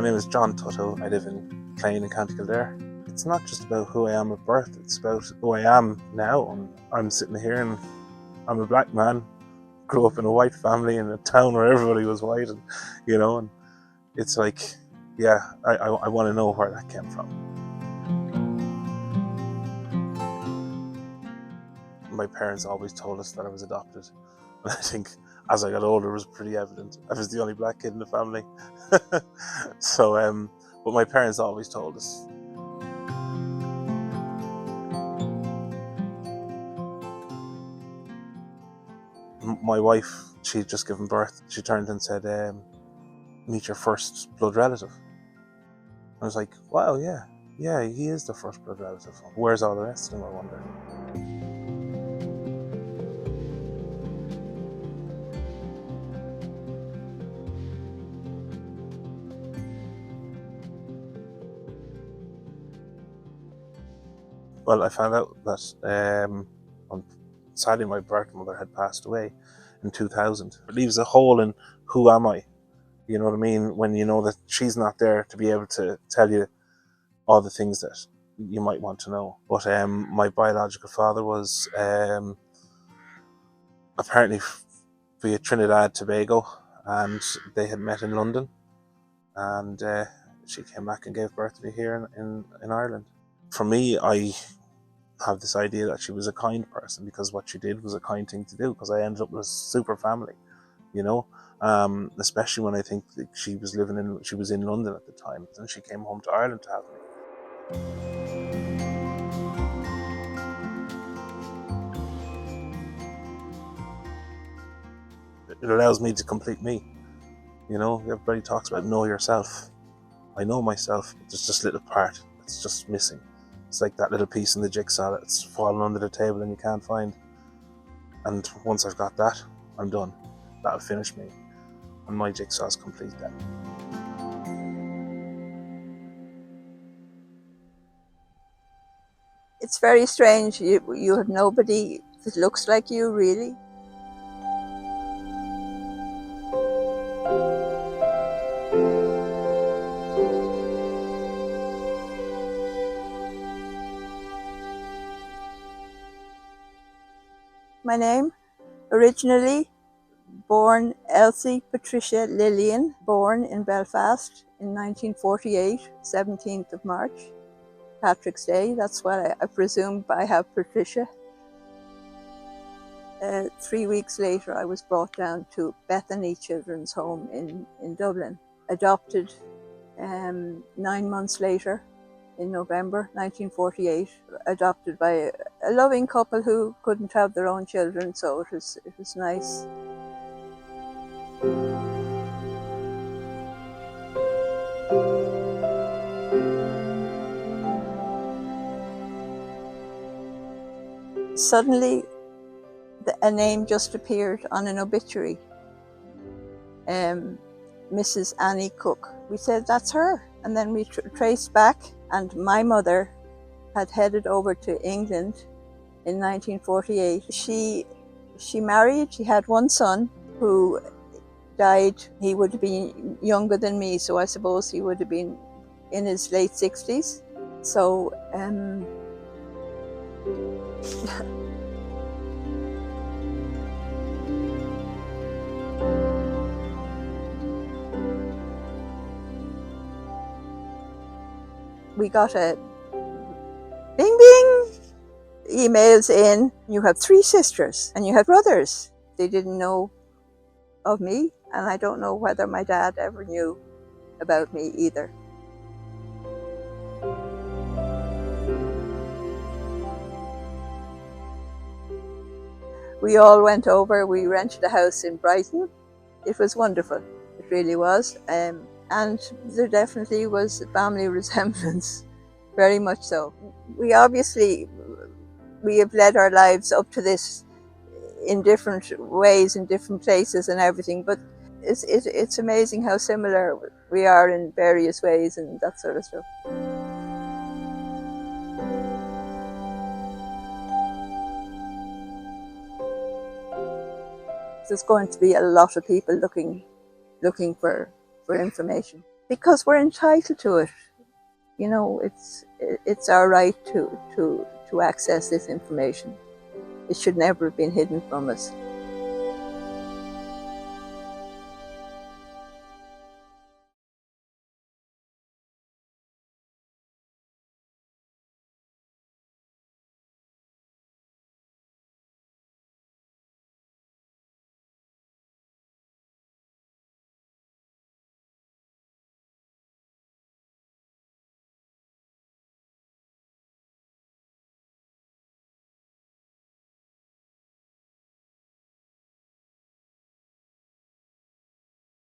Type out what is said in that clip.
My name is John Tuthill. I live in Clane in County Kildare. It's not just about who I am at birth, it's about who I am now. And I'm sitting here and I'm a black man, grew up in a white family in a town where everybody was white, and and it's like, yeah, I want to know where that came from. My parents always told us that I was adopted. And I think as I got older, it was pretty evident. I was the only black kid in the family. But my parents always told us. My wife, she'd just given birth. She turned and said, meet your first blood relative. I was like, wow, yeah, he is the first blood relative. Where's all the rest of them, I wonder? Well, I found out that sadly my birth mother had passed away in 2000. It leaves a hole in who am I? You know what I mean? When you know that she's not there to be able to tell you all the things that you might want to know. But my biological father was apparently via Trinidad Tobago, and they had met in London, and she came back and gave birth to me here in Ireland. For me, I have this idea that she was a kind person because what she did was a kind thing to do, because I ended up with a super family, especially when I think that she was in London at the time, and she came home to Ireland to have me. It allows me to complete me. Everybody talks about know yourself. I know myself, but there's just a little part that's just missing. It's like that little piece in the jigsaw that's fallen under the table and you can't find. And once I've got that, I'm done. That'll finish me. And my jigsaw's complete then. It's very strange. You have nobody that looks like you, really. My name, originally born Elsie Patricia Lillian, born in Belfast in 1948, 17th of March, Patrick's Day. That's what I presume I have Patricia. 3 weeks later, I was brought down to Bethany Children's Home in Dublin, adopted 9 months later. In November 1948, adopted by a loving couple who couldn't have their own children, so it was nice. Suddenly, a name just appeared on an obituary. Mrs. Annie Cook. We said, that's her. And then we traced back, and my mother had headed over to England in 1948. She married, she had one son who died. He would have been younger than me, so I suppose he would have been in his late 60s. So, we got a bing bing emails in. You have 3 sisters and you have brothers. They didn't know of me, and I don't know whether my dad ever knew about me either. We all went over. We rented a house in Brighton. It was wonderful. It really was. And there definitely was family resemblance, very much so. We have led our lives up to this in different ways, in different places and everything, but it's amazing how similar we are in various ways and that sort of stuff. There's going to be a lot of people looking for information. because we're entitled to it. You know, it's our right to access this information. It should never have been hidden from us.